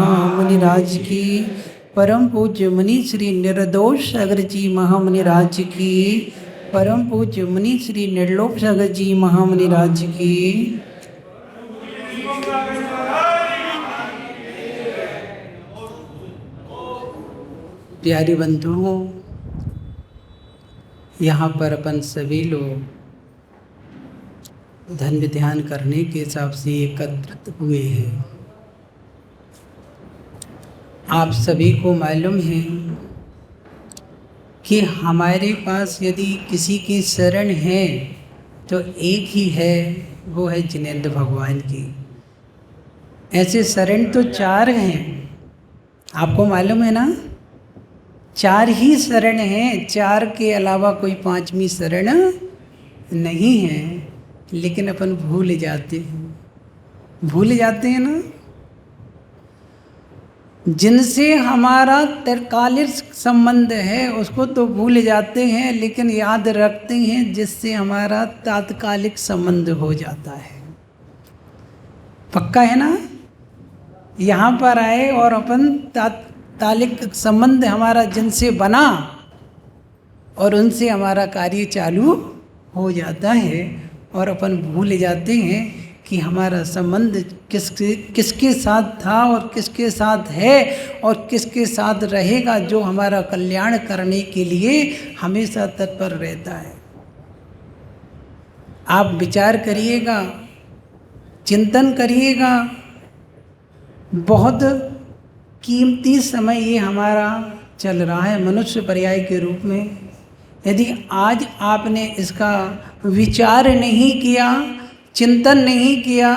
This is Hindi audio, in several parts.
मुनिराज की, परम पूज्य मुनि श्री निर्दोष सागर जी महामुनिराज की, परम पूज्य मुनि श्री निर्लोभ सागर जी महामुनिराज की। प्यारे बंधुओं, यहाँ पर अपन सभी लोग धन्य ध्यान करने के हिसाब से एकत्रित हुए हैं। आप सभी को मालूम है कि हमारे पास यदि किसी की शरण है तो एक ही है, वो है जिनेंद्र भगवान की। ऐसे शरण तो चार हैं, आपको मालूम है ना, चार ही शरण हैं, चार के अलावा कोई पांचवी शरण नहीं है। लेकिन अपन भूल जाते हैं ना, जिनसे हमारा तत्कालिक संबंध है उसको तो भूल जाते हैं, लेकिन याद रखते हैं जिससे हमारा तात्कालिक संबंध हो जाता है। पक्का है ना? यहाँ पर आए और अपन तात्कालिक संबंध हमारा जिनसे बना और उनसे हमारा कार्य चालू हो जाता है, और अपन भूल जाते हैं कि हमारा संबंध किसके साथ था और किसके साथ है और किसके साथ रहेगा, जो हमारा कल्याण करने के लिए हमेशा तत्पर रहता है। आप विचार करिएगा, चिंतन करिएगा। बहुत कीमती समय ये हमारा चल रहा है मनुष्य पर्याय के रूप में। यदि आज आपने इसका विचार नहीं किया, चिंतन नहीं किया,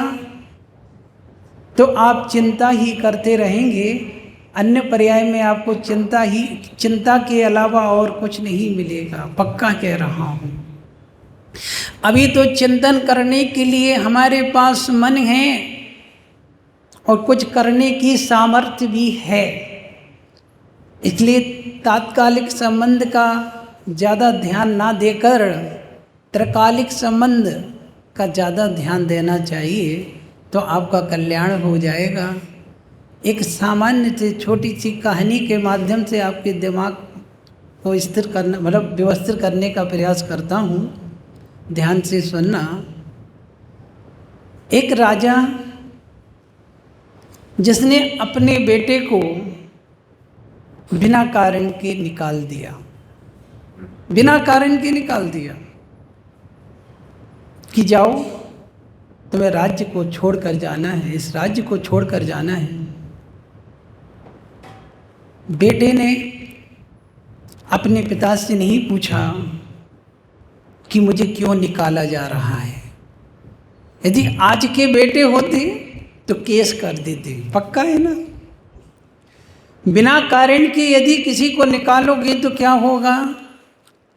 तो आप चिंता ही करते रहेंगे। अन्य पर्याय में आपको चिंता के अलावा और कुछ नहीं मिलेगा, पक्का कह रहा हूँ। अभी तो चिंतन करने के लिए हमारे पास मन है और कुछ करने की सामर्थ्य भी है, इसलिए तात्कालिक संबंध का ज़्यादा ध्यान ना देकर त्रिकालिक संबंध का ज़्यादा ध्यान देना चाहिए, तो आपका कल्याण हो जाएगा। एक सामान्य से छोटी सी कहानी के माध्यम से आपके दिमाग को स्थिर करना, मतलब व्यवस्थित करने का प्रयास करता हूँ। ध्यान से सुनना। एक राजा जिसने अपने बेटे को बिना कारण के निकाल दिया, कि जाओ तुम्हें राज्य को छोड़कर जाना है, इस राज्य को छोड़कर जाना है। बेटे ने अपने पिता से नहीं पूछा कि मुझे क्यों निकाला जा रहा है। यदि आज के बेटे होते तो केस कर देते, पक्का है ना। बिना कारण के यदि किसी को निकालोगे तो क्या होगा।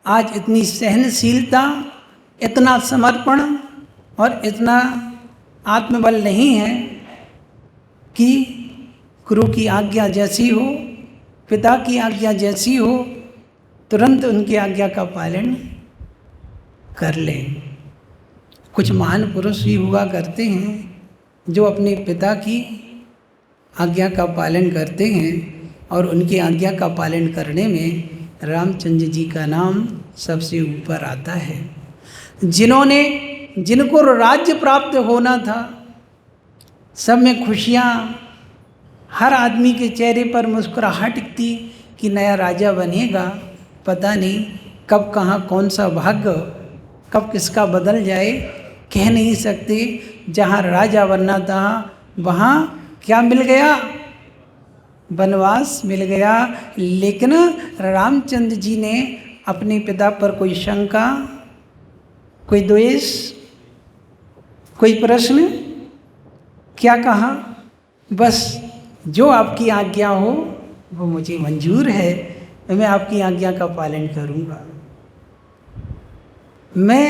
आज इतनी सहनशीलता, इतना समर्पण और इतना आत्मबल नहीं है कि गुरु की आज्ञा जैसी हो, पिता की आज्ञा जैसी हो, तुरंत उनकी आज्ञा का पालन कर लें। कुछ महान पुरुष भी हुआ करते हैं जो अपने पिता की आज्ञा का पालन करते हैं, और उनकी आज्ञा का पालन करने में रामचंद्र जी का नाम सबसे ऊपर आता है। जिनको राज्य प्राप्त होना था, सब में खुशियाँ, हर आदमी के चेहरे पर मुस्कुराहट दिखती कि नया राजा बनेगा। पता नहीं कब कहाँ कौन सा भाग्य कब किसका बदल जाए, कह नहीं सकते। जहाँ राजा बनना था वहाँ क्या मिल गया, वनवास मिल गया। लेकिन रामचंद्र जी ने अपने पिता पर कोई शंका, कोई द्वेष, कोई प्रश्न क्या कहा, बस जो आपकी आज्ञा हो वो मुझे मंजूर है, मैं आपकी आज्ञा का पालन करूँगा। मैं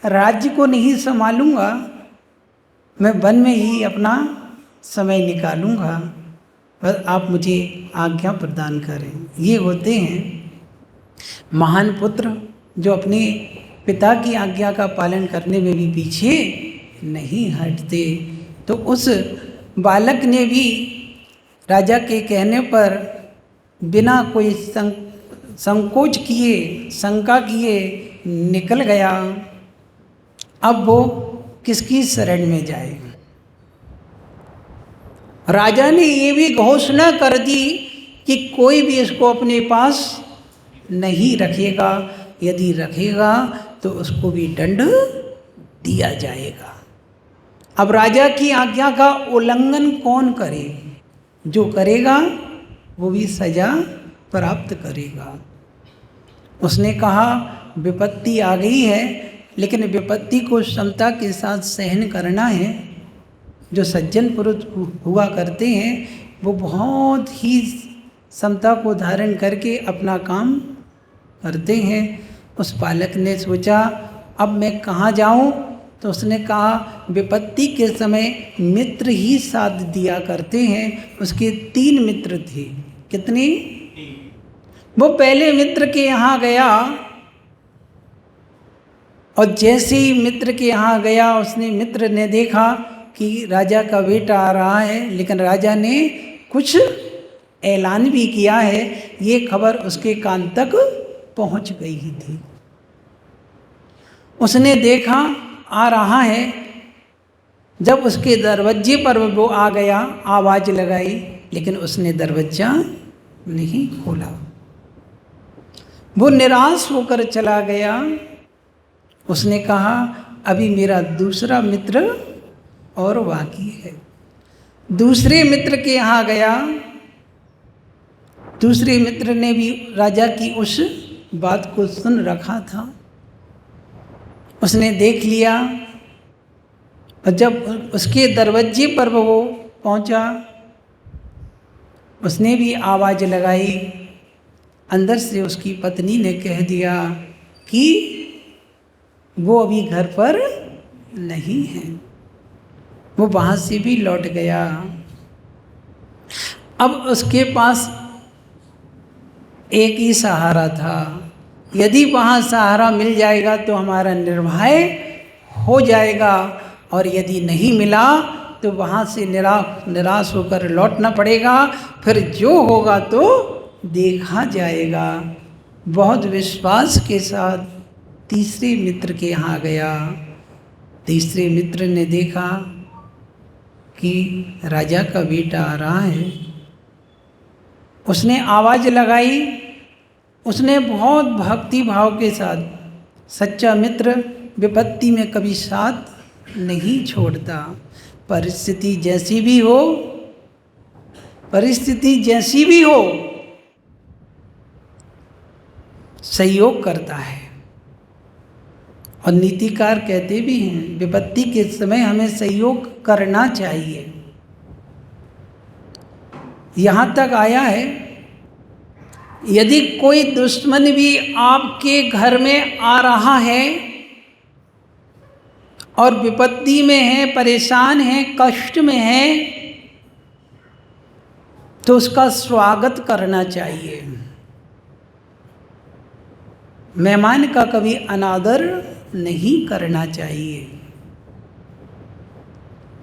राज्य को नहीं संभालूँगा, मैं वन में ही अपना समय निकालूँगा, बस आप मुझे आज्ञा प्रदान करें। ये होते हैं महान पुत्र जो अपने पिता की आज्ञा का पालन करने में भी पीछे नहीं हटते। तो उस बालक ने भी राजा के कहने पर बिना कोई संकोच किए, शंका किए निकल गया। अब वो किसकी शरण में जाए? राजा ने ये भी घोषणा कर दी कि कोई भी इसको अपने पास नहीं रखेगा, यदि रखेगा तो उसको भी दंड दिया जाएगा। अब राजा की आज्ञा का उल्लंघन कौन करे? जो करेगा वो भी सजा प्राप्त करेगा। उसने कहा विपत्ति आ गई है, लेकिन विपत्ति को क्षमता के साथ सहन करना है। जो सज्जन पुरुष हुआ करते हैं वो बहुत ही क्षमता को धारण करके अपना काम करते हैं। उस बालक ने सोचा अब मैं कहाँ जाऊँ? तो उसने कहा विपत्ति के समय मित्र ही साथ दिया करते हैं। उसके 3 मित्र थे। कितने? वो पहले मित्र के यहाँ गया और जैसे ही मित्र के यहाँ गया उसने मित्र ने देखा कि राजा का बेटा आ रहा है, लेकिन राजा ने कुछ ऐलान भी किया है। ये खबर उसके कान तक पहुँच गई थी। उसने देखा आ रहा है। जब उसके दरवाजे पर वो आ गया, आवाज़ लगाई, लेकिन उसने दरवाजा नहीं खोला। वो निराश होकर चला गया। उसने कहा अभी मेरा दूसरा मित्र और बाकी है। दूसरे मित्र के यहाँ गया। दूसरे मित्र ने भी राजा की उस बात को सुन रखा था। उसने देख लिया और जब उसके दरवाजे पर वो पहुंचा, उसने भी आवाज़ लगाई। अंदर से उसकी पत्नी ने कह दिया कि वो अभी घर पर नहीं है। वो वहाँ से भी लौट गया। अब उसके पास एक ही सहारा था। यदि वहाँ सहारा मिल जाएगा तो हमारा निर्वाह हो जाएगा, और यदि नहीं मिला तो वहाँ से निराश होकर लौटना पड़ेगा। फिर जो होगा तो देखा जाएगा। बहुत विश्वास के साथ तीसरे मित्र के यहाँ गया। तीसरे मित्र ने देखा कि राजा का बेटा आ रहा है। उसने आवाज़ लगाई। उसने बहुत भक्ति भाव के साथ, सच्चा मित्र विपत्ति में कभी साथ नहीं छोड़ता। परिस्थिति जैसी भी हो, सहयोग करता है। और नीतिकार कहते भी हैं विपत्ति के समय हमें सहयोग करना चाहिए। यहाँ तक आया है यदि कोई दुश्मन भी आपके घर में आ रहा है और विपत्ति में है, परेशान है, कष्ट में है, तो उसका स्वागत करना चाहिए। मेहमान का कभी अनादर नहीं करना चाहिए।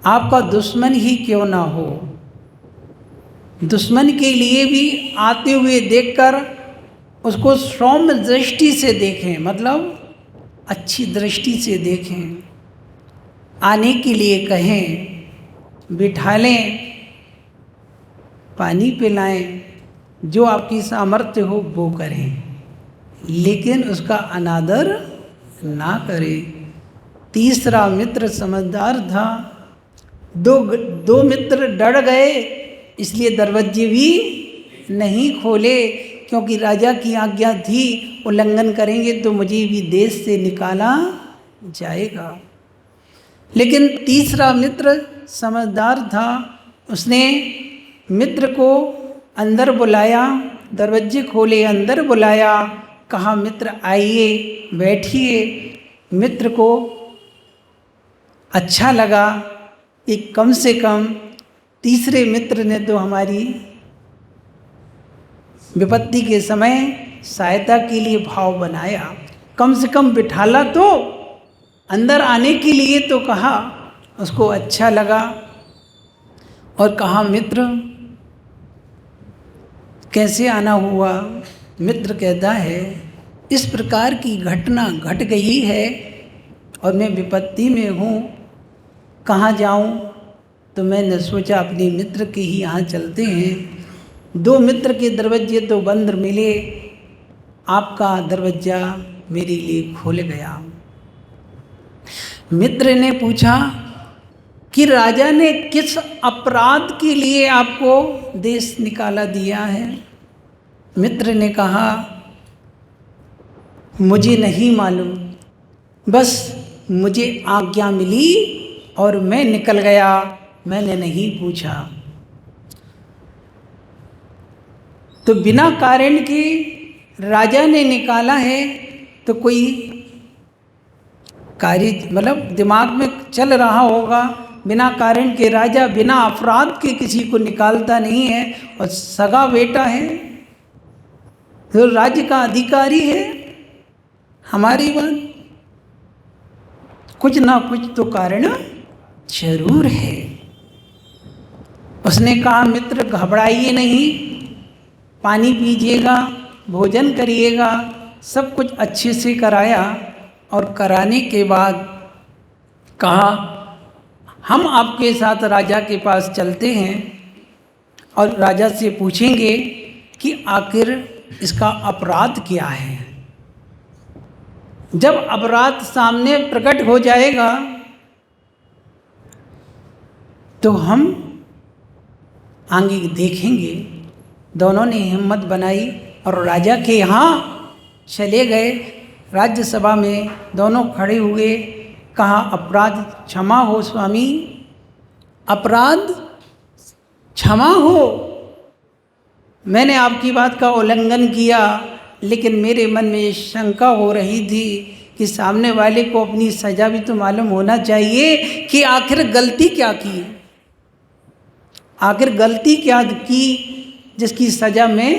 आपका दुश्मन ही क्यों ना हो, दुश्मन के लिए भी आते हुए देखकर उसको सौम्य दृष्टि से देखें, मतलब अच्छी दृष्टि से देखें। आने के लिए कहें, बिठा लें, पानी पिलाएं, जो आपकी सामर्थ्य हो वो करें, लेकिन उसका अनादर ना करें। तीसरा मित्र समझदार था। दो मित्र डर गए, इसलिए दरवाजे भी नहीं खोले, क्योंकि राजा की आज्ञा थी उल्लंघन करेंगे तो मुझे भी देश से निकाला जाएगा। लेकिन तीसरा मित्र समझदार था। उसने मित्र को अंदर बुलाया, दरवाजे खोले, अंदर बुलाया, कहा मित्र आइए, बैठिए। मित्र को अच्छा लगा कि कम से कम तीसरे मित्र ने तो हमारी विपत्ति के समय सहायता के लिए भाव बनाया, कम से कम बिठाला तो, अंदर आने के लिए तो कहा। उसको अच्छा लगा और कहा मित्र कैसे आना हुआ? मित्र कहता है, इस प्रकार की घटना घट गई है और मैं विपत्ति में हूँ, कहाँ जाऊँ? तो मैंने सोचा अपने मित्र के ही यहाँ चलते हैं। 2 मित्र के दरवाजे तो बंद मिले, आपका दरवाज़ा मेरे लिए खुल गया। मित्र ने पूछा कि राजा ने किस अपराध के लिए आपको देश निकाला दिया है? मित्र ने कहा, मुझे नहीं मालूम, बस मुझे आज्ञा मिली और मैं निकल गया, मैंने नहीं पूछा। तो बिना कारण के राजा ने निकाला है तो कोई कार्य मतलब दिमाग में चल रहा होगा। बिना कारण के राजा बिना अपराध के किसी को निकालता नहीं है, और सगा बेटा है तो राज्य का अधिकारी है। हमारी बात कुछ ना कुछ तो कारण जरूर है। उसने कहा, मित्र घबराइए नहीं, पानी पीजिएगा, भोजन करिएगा, सब कुछ अच्छे से कराया। और कराने के बाद कहा, हम आपके साथ राजा के पास चलते हैं और राजा से पूछेंगे कि आखिर इसका अपराध क्या है। जब अपराध सामने प्रकट हो जाएगा तो हम आगे देखेंगे। दोनों ने हिम्मत बनाई और राजा के यहाँ चले गए। राज्यसभा में दोनों खड़े हुए, कहा, अपराध क्षमा हो स्वामी, अपराध क्षमा हो। मैंने आपकी बात का उल्लंघन किया, लेकिन मेरे मन में शंका हो रही थी कि सामने वाले को अपनी सज़ा भी तो मालूम होना चाहिए कि आखिर गलती क्या की, आखिर गलती क्या की जिसकी सज़ा मैं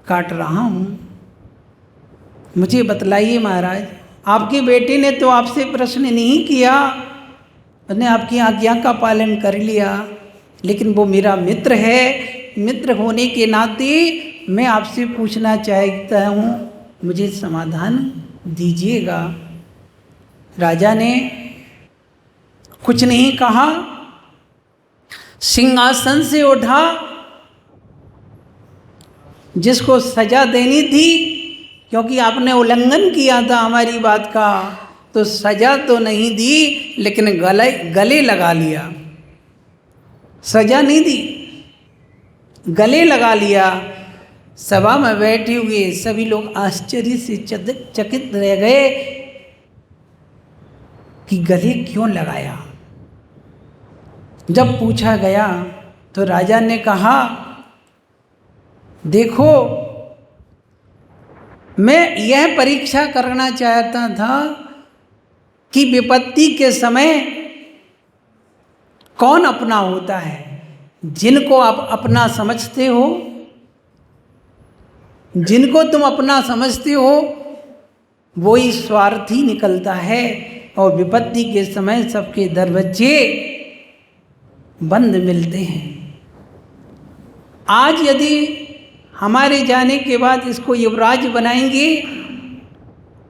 काट रहा हूँ। मुझे बतलाइए महाराज, आपके बेटे ने तो आपसे प्रश्न नहीं किया, उसने आपकी आज्ञा का पालन कर लिया, लेकिन वो मेरा मित्र है। मित्र होने के नाते मैं आपसे पूछना चाहता हूँ, मुझे समाधान दीजिएगा। राजा ने कुछ नहीं कहा, सिंहासन से उठा, जिसको सजा देनी थी, क्योंकि आपने उल्लंघन किया था हमारी बात का, तो सजा तो नहीं दी, लेकिन गले लगा लिया। सजा नहीं दी, गले लगा लिया। सभा में बैठे हुए सभी लोग आश्चर्य से चकित रह गए कि गले क्यों लगाया। जब पूछा गया तो राजा ने कहा, देखो, मैं यह परीक्षा करना चाहता था कि विपत्ति के समय कौन अपना होता है। जिनको आप अपना समझते हो, जिनको तुम अपना समझते हो, वो ही स्वार्थी निकलता है, और विपत्ति के समय सबके दरवाजे बंद मिलते हैं। आज यदि हमारे जाने के बाद इसको युवराज बनाएंगे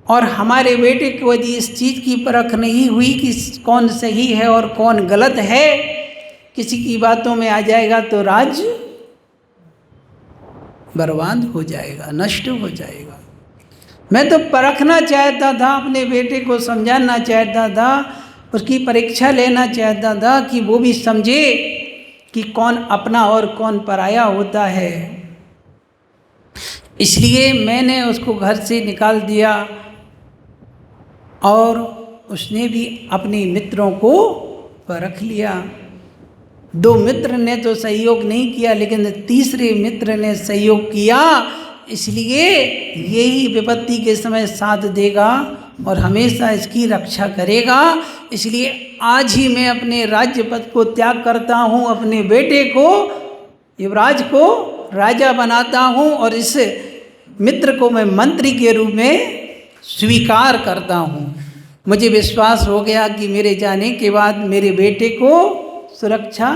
और हमारे बेटे को यदि इस चीज़ की परख नहीं हुई कि कौन सही है और कौन गलत है, किसी की बातों में आ जाएगा तो राज बर्बाद हो जाएगा, नष्ट हो जाएगा। मैं तो परखना चाहता था, अपने बेटे को समझाना चाहता था, उसकी परीक्षा लेना चाहता था कि वो भी समझे कि कौन अपना और कौन पराया होता है। इसलिए मैंने उसको घर से निकाल दिया और उसने भी अपने मित्रों को परख लिया। 2 मित्र ने तो सहयोग नहीं किया, लेकिन तीसरे मित्र ने सहयोग किया, इसलिए यही विपत्ति के समय साथ देगा और हमेशा इसकी रक्षा करेगा। इसलिए आज ही मैं अपने राज्य पद को त्याग करता हूँ, अपने बेटे को, युवराज को राजा बनाता हूँ और इस मित्र को मैं मंत्री के रूप में स्वीकार करता हूँ। मुझे विश्वास हो गया कि मेरे जाने के बाद मेरे बेटे को सुरक्षा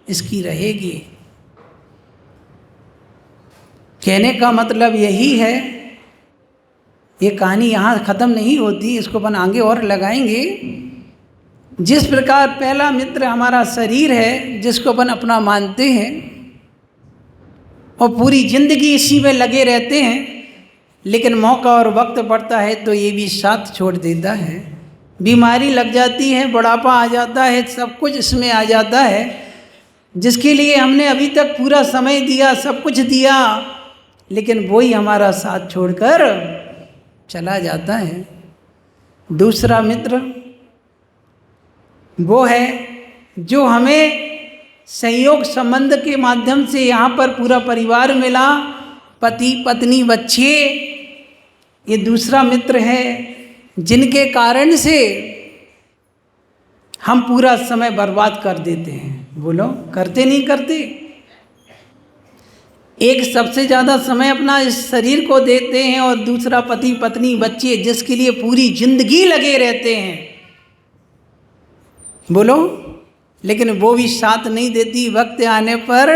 इसकी रहेगी। कहने का मतलब यही है, ये कहानी यहाँ ख़त्म नहीं होती, इसको अपन आगे और लगाएंगे। जिस प्रकार पहला मित्र हमारा शरीर है, जिसको अपन अपना मानते हैं और पूरी जिंदगी इसी में लगे रहते हैं, लेकिन मौका और वक्त पड़ता है तो ये भी साथ छोड़ देता है। बीमारी लग जाती है, बुढ़ापा आ जाता है, सब कुछ इसमें आ जाता है, जिसके लिए हमने अभी तक पूरा समय दिया, सब कुछ दिया, लेकिन वही हमारा साथ छोड़कर चला जाता है। दूसरा मित्र वो है जो हमें संयोग संबंध के माध्यम से यहाँ पर पूरा परिवार मिला, पति पत्नी बच्चे, ये दूसरा मित्र है, जिनके कारण से हम पूरा समय बर्बाद कर देते हैं। बोलो, करते नहीं करते? एक सबसे ज़्यादा समय अपना इस शरीर को देते हैं और दूसरा पति पत्नी बच्चे, जिसके लिए पूरी जिंदगी लगे रहते हैं। बोलो, लेकिन वो भी साथ नहीं देती, वक्त आने पर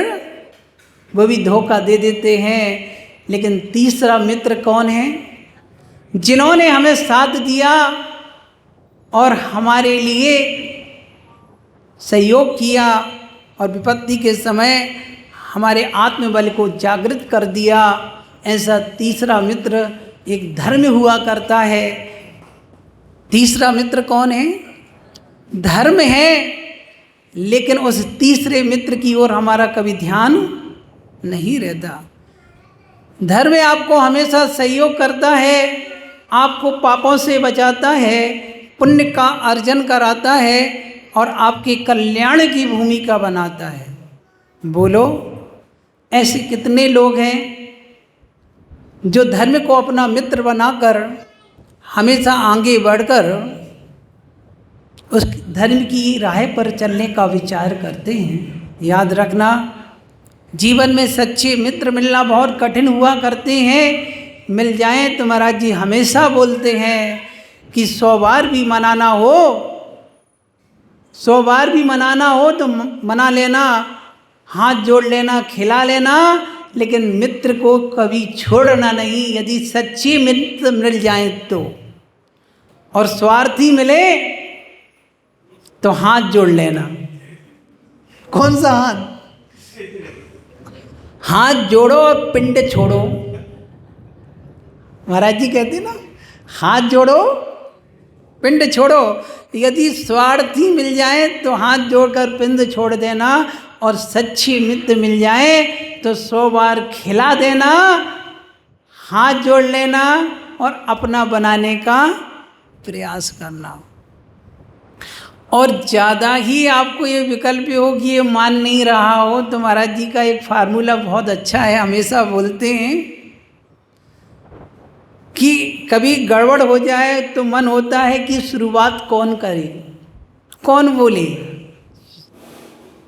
वो भी धोखा दे देते हैं। लेकिन तीसरा मित्र कौन है? जिन्होंने हमें साथ दिया और हमारे लिए सहयोग किया और विपत्ति के समय हमारे आत्मबल को जागृत कर दिया। ऐसा तीसरा मित्र एक धर्म हुआ करता है। तीसरा मित्र कौन है? धर्म है, लेकिन उस तीसरे मित्र की ओर हमारा कभी ध्यान नहीं रहता। धर्म आपको हमेशा सहयोग करता है, आपको पापों से बचाता है, पुण्य का अर्जन कराता है और आपके कल्याण की भूमिका बनाता है। बोलो, ऐसे कितने लोग हैं जो धर्म को अपना मित्र बनाकर हमेशा आगे बढ़कर उस धर्म की राह पर चलने का विचार करते हैं। याद रखना, जीवन में सच्चे मित्र मिलना बहुत कठिन हुआ करते हैं। मिल जाएं तो महाराज जी हमेशा बोलते हैं कि 100 बार भी मनाना हो, 100 बार भी मनाना हो तो मना लेना, हाथ जोड़ लेना, खिला लेना, लेकिन मित्र को कभी छोड़ना नहीं। यदि सच्चे मित्र मिल जाएं तो, और स्वार्थी मिले तो हाथ जोड़ लेना। कौन सा हाथ? हाथ जोड़ो और पिंड छोड़ो। महाराज जी कहते ना, हाथ जोड़ो पिंड छोड़ो। यदि स्वार्थी मिल जाए तो हाथ जोड़कर पिंड छोड़ देना, और सच्चे मित्र मिल जाए तो 100 बार खिला देना, हाथ जोड़ लेना और अपना बनाने का प्रयास करना। और ज़्यादा ही आपको ये विकल्प हो कि ये मान नहीं रहा हो, तो महाराज जी का एक फार्मूला बहुत अच्छा है, हमेशा बोलते हैं कि कभी गड़बड़ हो जाए तो मन होता है कि शुरुआत कौन करे, कौन बोले।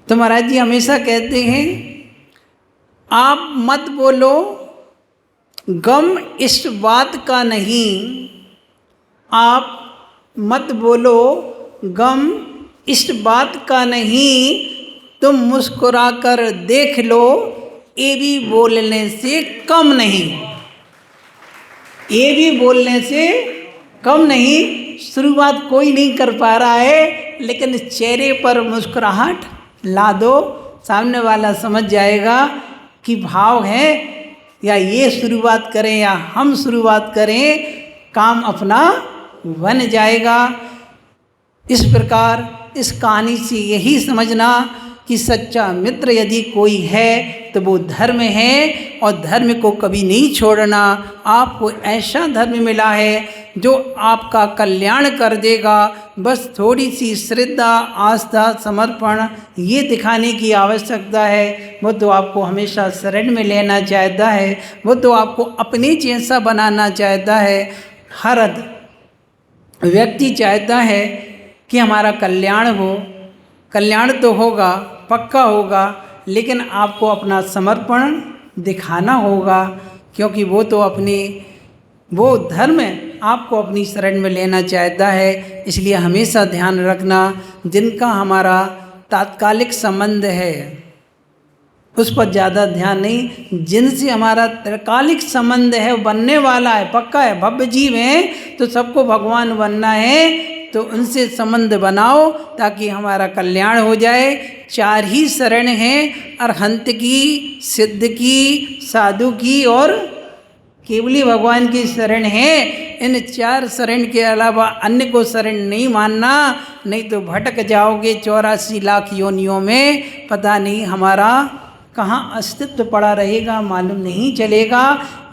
तो महाराज जी हमेशा कहते हैं, आप मत बोलो गम इस बात का नहीं, आप मत बोलो गम इस बात का नहीं, तुम मुस्कुरा कर देख लो, ये भी बोलने से कम नहीं, ये भी बोलने से कम नहीं। शुरुआत कोई नहीं कर पा रहा है, लेकिन चेहरे पर मुस्कुराहट ला दो, सामने वाला समझ जाएगा कि भाव है, या ये शुरुआत करें या हम शुरुआत करें, काम अपना बन जाएगा। इस प्रकार इस कहानी से यही समझना कि सच्चा मित्र यदि कोई है तो वो धर्म है, और धर्म को कभी नहीं छोड़ना। आपको ऐसा धर्म मिला है जो आपका कल्याण कर देगा। बस थोड़ी सी श्रद्धा, आस्था, समर्पण ये दिखाने की आवश्यकता है। वो तो आपको हमेशा शरण में लेना चाहता है, वो तो आपको अपने जैसा बनाना चाहता है। हर व्यक्ति चाहता है कि हमारा कल्याण हो, कल्याण तो होगा, पक्का होगा, लेकिन आपको अपना समर्पण दिखाना होगा, क्योंकि वो तो वो धर्म आपको अपनी शरण में लेना चाहता है। इसलिए हमेशा ध्यान रखना, जिनका हमारा तात्कालिक संबंध है, उस पर ज़्यादा ध्यान नहीं। जिनसे हमारा त्रिकालिक संबंध है, बनने वाला है, पक्का है, भव्य जीव है, तो सबको भगवान बनना है, तो उनसे संबंध बनाओ ताकि हमारा कल्याण हो जाए। 4 ही शरण हैं, अरहंत की, सिद्ध की, साधु की और केवली भगवान की शरण है। इन 4 शरण के अलावा अन्य को शरण नहीं मानना, नहीं तो भटक जाओगे 84 लाख योनियों में, पता नहीं हमारा कहाँ अस्तित्व पड़ा रहेगा, मालूम नहीं चलेगा।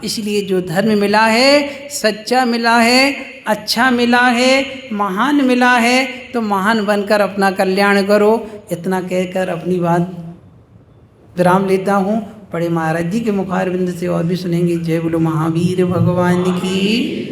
इसलिए जो धर्म मिला है, सच्चा मिला है, अच्छा मिला है, महान मिला है, तो महान बनकर अपना कल्याण करो। इतना कहकर अपनी बात विराम लेता हूँ। बड़े महाराज जी के मुखारविंद से और भी सुनेंगे। जय बोलो महावीर भगवान की।